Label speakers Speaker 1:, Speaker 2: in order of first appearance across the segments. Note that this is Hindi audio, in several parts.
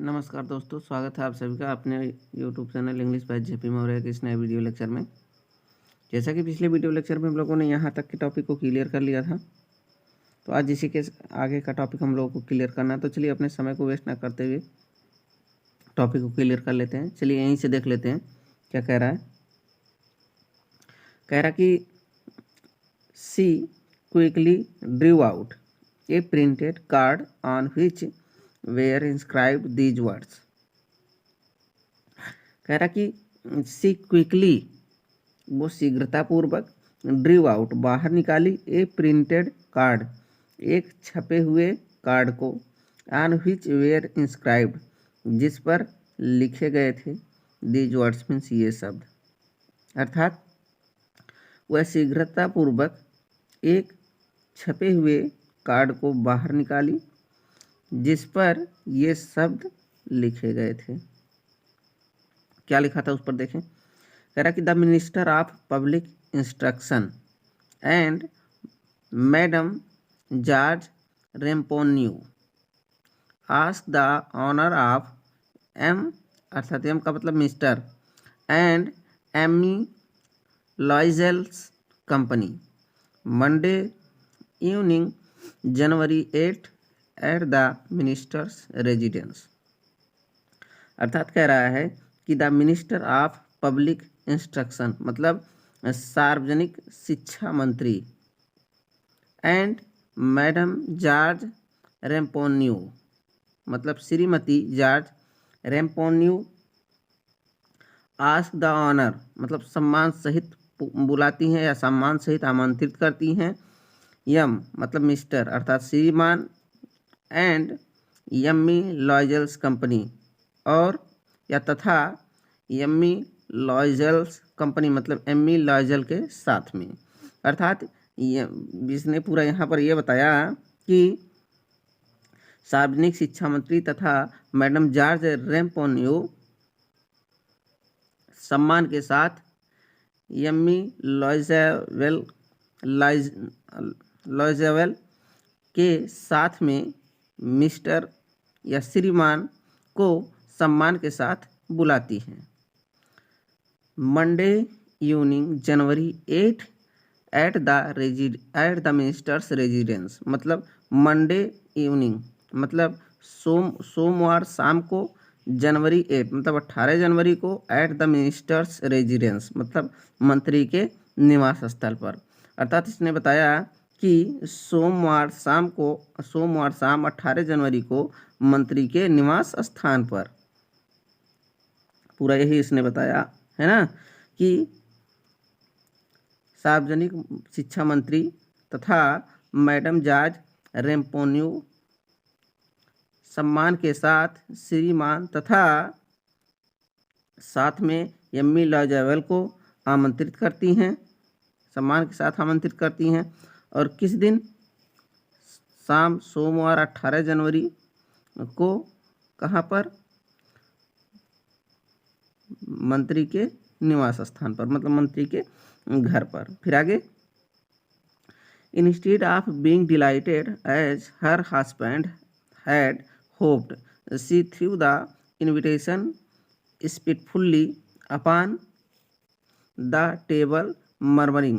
Speaker 1: नमस्कार दोस्तों, स्वागत है आप सभी का अपने YouTube channel English by JP Maurya के इस नए वीडियो लेक्चर में। जैसा कि पिछले वीडियो लेक्चर में हम लोगों ने यहाँ तक के टॉपिक को क्लियर कर लिया था, तो आज इसी के आगे का टॉपिक हम लोगों को क्लियर करना है। तो चलिए अपने समय को वेस्ट ना करते हुए टॉपिक को क्लियर कर लेते हैं। चलिए यहीं से देख लेते हैं क्या कह रहा है। कह रहा कि she quickly drew out a printed card on which were inscribed these words. कह रहा कि सी क्विकली, वो शीघ्रतापूर्वक, ड्रीव आउट, बाहर निकाली, ए प्रिंटेड कार्ड, एक छपे हुए कार्ड को, ऑन विच वेयर इंस्क्राइब्ड, जिस पर लिखे गए थे, दीज वर्ड्स मीन्स ये शब्द। अर्थात वह शीघ्रतापूर्वक एक छपे हुए कार्ड को बाहर निकाली जिस पर ये शब्द लिखे गए थे। क्या लिखा था उस पर देखें। कह रहा कि the minister of public instruction and madam George Ramponneau ask the honour of M, अर्थात एम का मतलब mister, and Amy Loisel's company Monday evening January 8 at the minister's residence. अर्थात कह रहा है कि the minister of public instruction मतलब सार्वजनिक शिक्षा मंत्री, एंड मैडम जॉर्ज रेम्पोन्यू मतलब श्रीमती George Ramponneau, ask the honour मतलब सम्मान सहित बुलाती हैं या सम्मान सहित आमंत्रित करती हैं, यम मतलब मिस्टर अर्थात श्रीमान, एंड यम्मी लॉयजल्स कंपनी और या तथा यम्मी लॉयजल्स कंपनी मतलब एम्मी लॉयजल के साथ में। अर्थात इसने पूरा यहाँ पर यह बताया कि सार्वजनिक शिक्षा मंत्री तथा मैडम जॉर्ज रेम्पोन्यू सम्मान के साथ यम्मी लॉयजवेल के साथ में मिस्टर या श्रीमान को सम्मान के साथ बुलाती हैं। Monday evening January 8 at the minister's residence मतलब मंडे इवनिंग मतलब सोमवार शाम को, जनवरी 8 मतलब 18 जनवरी को, एट द मिनिस्टर्स रेजिडेंस मतलब मंत्री के निवास स्थल पर। अर्थात इसने बताया कि सोमवार शाम 18 जनवरी को मंत्री के निवास स्थान पर। पूरा यही इसने बताया है ना कि सार्वजनिक शिक्षा मंत्री तथा मैडम जॉर्ज रेम्पोन्यू सम्मान के साथ श्रीमान तथा साथ में यम्मी लॉयजवेल को आमंत्रित करती हैं, सम्मान के साथ आमंत्रित करती हैं। और किस दिन? शाम सोमवार 18 जनवरी को। कहाँ पर? मंत्री के निवास स्थान पर मतलब मंत्री के घर पर। फिर आगे, instead of being delighted as her husband had hoped, she threw the invitation spitefully upon the table, murmuring,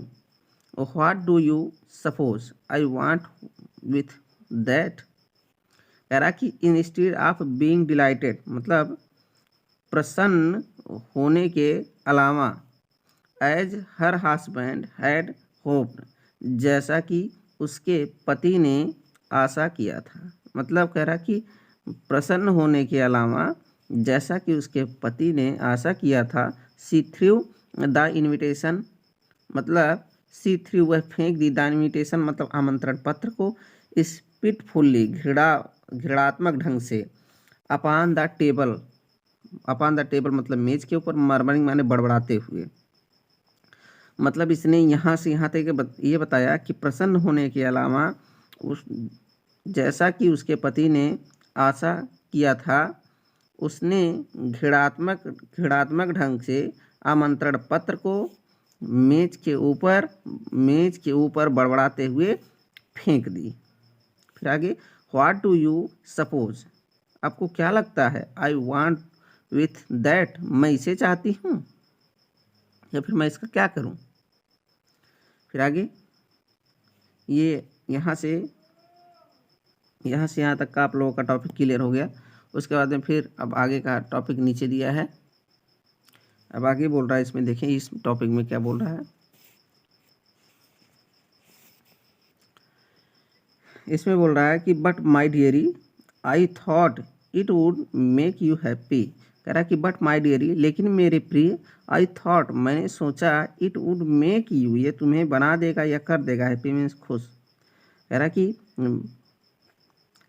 Speaker 1: "What do you suppose I want with that?" कह रहा कि इंस्टेड ऑफ बीइंग डिलाइटेड मतलब प्रसन्न होने के अलावा, as her husband had hoped जैसा कि उसके पति ने आशा किया था। मतलब कह रहा कि प्रसन्न होने के अलावा जैसा कि उसके पति ने आशा किया था, सी थ्रू द इन्विटेशन मतलब सी थ्रू वह फेंक दी, द इन्विटेशन मतलब आमंत्रण पत्र को, स्पिटफुल्ली घृणात्मक ढंग से, अपॉन द टेबल मतलब मेज के ऊपर, मर्मरिंग माने बड़बड़ाते हुए। मतलब इसने यहाँ से यहाँ तक ये बताया कि प्रसन्न होने के अलावा उस जैसा कि उसके पति ने आशा किया था, उसने घृणात्मक ढंग से आमंत्रण पत्र को मेज के ऊपर बड़बड़ाते हुए फेंक दी। फिर आगे, व्हाट डू यू सपोज आपको क्या लगता है? आई वॉन्ट विथ दैट, मैं इसे चाहती हूँ, या फिर मैं इसका क्या करूँ। फिर आगे ये यहाँ से यहाँ तक का आप लोगों का टॉपिक क्लियर हो गया। उसके बाद में फिर अब आगे का टॉपिक नीचे दिया है। अब आगे बोल रहा है, इसमें देखें इस टॉपिक में क्या बोल रहा है। इसमें बोल रहा है कि but my diary I thought it would make you happy. कह रहा है कि बट माई डियरी, लेकिन मेरे प्रिय, आई थॉट, मैंने सोचा, इट वुड मेक यू, ये तुम्हें बना देगा या कर देगा, हैप्पी मीन्स खुश। कह रहा कि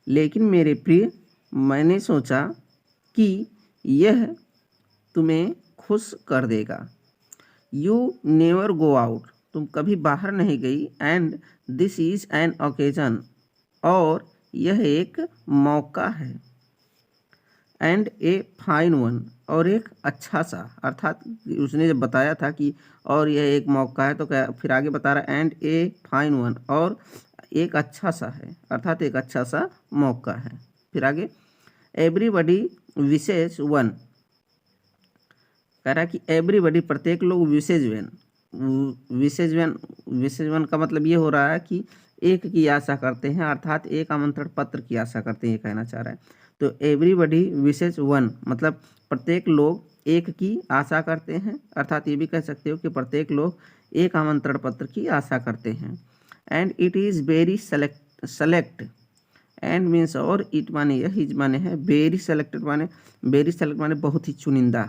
Speaker 1: लेकिन मेरे प्रिय, मैंने सोचा कि यह तुम्हें खुश कर देगा। यू नेवर गो आउट, तुम कभी बाहर नहीं गई। And this is an occasion, और यह एक मौका है। एंड ए फाइन वन, और एक अच्छा सा, अर्थात उसने जब बताया था कि और यह एक मौका है, तो क्या फिर आगे बता रहा है एंड ए फाइन वन, और एक अच्छा सा है, अर्थात एक अच्छा सा मौका है। फिर आगे एवरीबडी विशेष वन, कह रहा है कि एवरीबडी, प्रत्येक लोग, विशेष वन का मतलब ये हो रहा है कि एक की आशा करते हैं, अर्थात एक आमंत्रण पत्र की आशा करते हैं, ये कहना चाह रहा है। तो एवरीबडी विशेष वन मतलब प्रत्येक लोग एक की आशा करते हैं, अर्थात ये भी कह सकते हो कि प्रत्येक लोग एक आमंत्रण पत्र की आशा करते हैं। And it is very select, and means और, इट माने यह, इज माने है, वेरी सेलेक्टेड माने, वेरी सेलेक्ट माने बहुत ही चुनिंदा।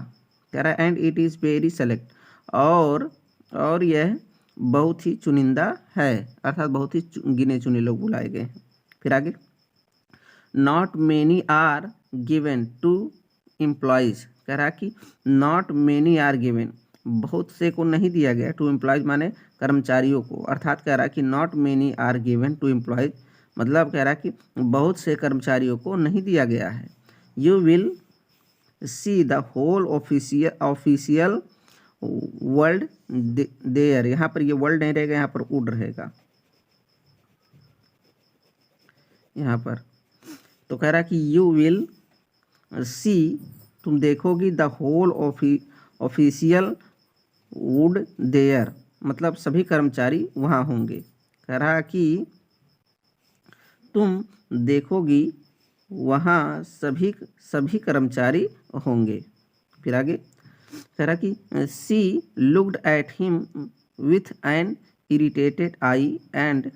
Speaker 1: कह रहा है and it is very select, और यह बहुत ही चुनिंदा है, अर्थात बहुत ही गिने चुने लोग बुलाए गए हैं। फिर आगे not many are given to employees, कह रहा कि नॉट मेनी आर गिवन, बहुत से को नहीं दिया गया, टू एम्प्लॉयज़ माने कर्मचारियों को, अर्थात कह रहा कि not many are given to employees, मतलब कह रहा कि बहुत से कर्मचारियों को नहीं दिया गया है। You will see the whole official world there, यहाँ पर ये वर्ल्ड नहीं रहेगा, यहाँ पर वुड रहेगा यहाँ पर। तो कह रहा कि यू विल सी, तुम देखोगी, the whole official would there, मतलब सभी कर्मचारी वहाँ होंगे। कह रहा कि तुम देखोगी वहाँ सभी कर्मचारी होंगे। फिर आगे कह रहा कि she looked at him with an irritated eye and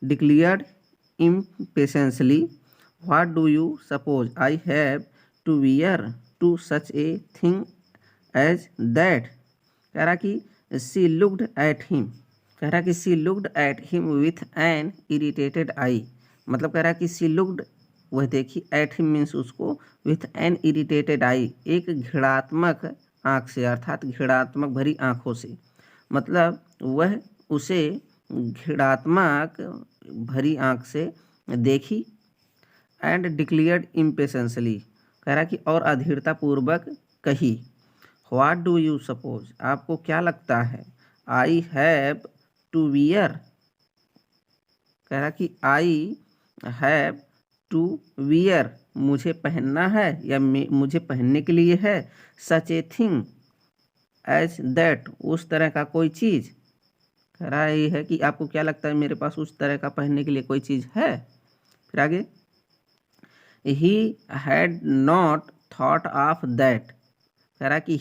Speaker 1: declared impatiently, what do you suppose I have to wear to such a thing as that। कह रहा कि she looked at him, कह रहा कि she looked at him with an irritated eye, मतलब कह रहा कि she looked, वह देखी, at him मीन्स उसको, with an irritated eye, एक घृणात्मक आँख से, अर्थात घृणात्मक भरी आँखों से, मतलब वह उसे घृणात्मक भरी आँख से देखी। एंड डिक्लेयर्ड इम्पेशेंसली, कह रहा कि और अधीरतापूर्वक कही। व्हाट डू यू सपोज, आपको क्या लगता है। आई हैव टू वियर, कह रहा कि आई हैव टू वियर, मुझे पहनना है या मुझे पहनने के लिए है, सच ए थिंग एज दैट, उस तरह का कोई चीज़। कह रहा ये है कि आपको क्या लगता है मेरे पास उस तरह का पहनने के लिए कोई चीज़ है। फिर आगे he had not thought of that, कह रहा कि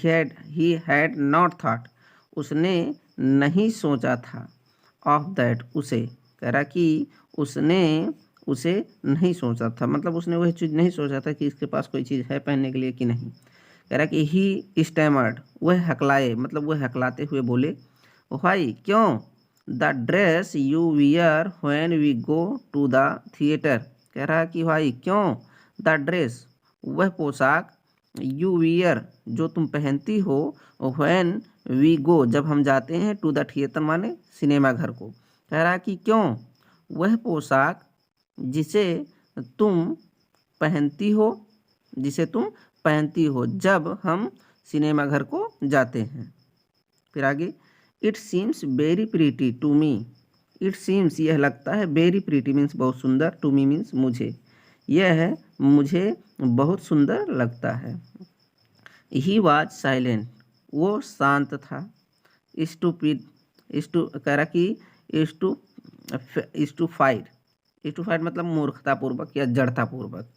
Speaker 1: ही हैड नॉट थॉट, उसने नहीं सोचा था, ऑफ दैट, उसे, कह रहा कि उसने उसे नहीं सोचा था, मतलब उसने वह चीज़ नहीं सोचा था कि इसके पास कोई चीज़ है पहनने के लिए कि नहीं। कह रहा कि ही स्टैमर्ड, वह हकलाए, मतलब वह हकलाते हुए बोले, व्हाई, क्यों, the dress you wear when we go to the theatre, कह रहा कि भाई क्यों, द ड्रेस, वह पोशाक, यू वियर, जो तुम पहनती हो, व्हेन वी गो, जब हम जाते हैं, टू द थिएटर माने सिनेमा घर को, कह रहा कि क्यों, वह पोशाक जिसे तुम पहनती हो जब हम सिनेमा घर को जाते हैं। फिर आगे it seems very pretty to me, it seems, यह लगता है, वेरी प्रीटी मीन्स बहुत सुंदर, टू मी मीन्स मुझे, यह है मुझे बहुत सुंदर लगता है। ही वॉज साइलेंट, वो शांत था। स्टूपिड, कह रहा कि स्टूफाइड, स्टूफाइड मतलब मूर्खतापूर्वक या जड़तापूर्वक।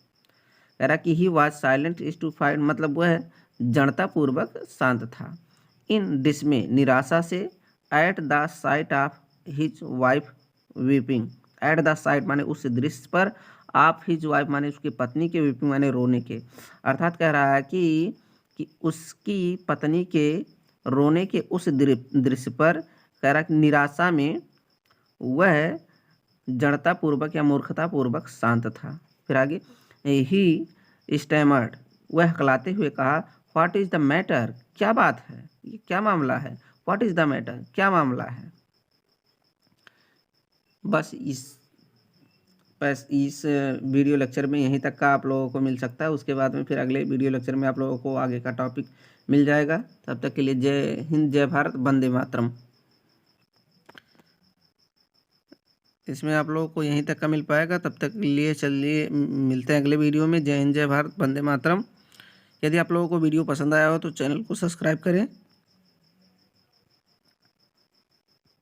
Speaker 1: कह रहा कि ही वॉज साइलेंट स्टूफाइड मतलब वह जड़तापूर्वक शांत था। इन डिस्मे, निराशा से। At the site of his wife weeping, at the site माने उस दृश्य पर, ऑफ हिज वाइफ माने उसकी पत्नी के, वीपिंग माने रोने के। अर्थात कह रहा है कि उसकी पत्नी के रोने के उस दृश्य पर, कह रहा कि निराशा में वह जड़तापूर्वक या मूर्खतापूर्वक शांत था। फिर आगे, ही स्टैमर्ड, वह हकलाते हुए कहा, व्हाट इज द मैटर, क्या बात है, ये क्या मामला है। व्हाट इज द मैटर, क्या मामला है। बस इस वीडियो लेक्चर में यहीं तक का आप लोगों को मिल सकता है। उसके बाद में फिर अगले वीडियो लेक्चर में आप लोगों को आगे का टॉपिक मिल जाएगा। तब तक के लिए जय हिंद, जय भारत, वंदे मातरम। इसमें आप लोगों को यहीं तक का मिल पाएगा। तब तक के लिए चलिए मिलते हैं अगले वीडियो में। जय हिंद, जय भारत, वंदे मातरम। यदि आप लोगों को वीडियो पसंद आया हो तो चैनल को सब्सक्राइब करें।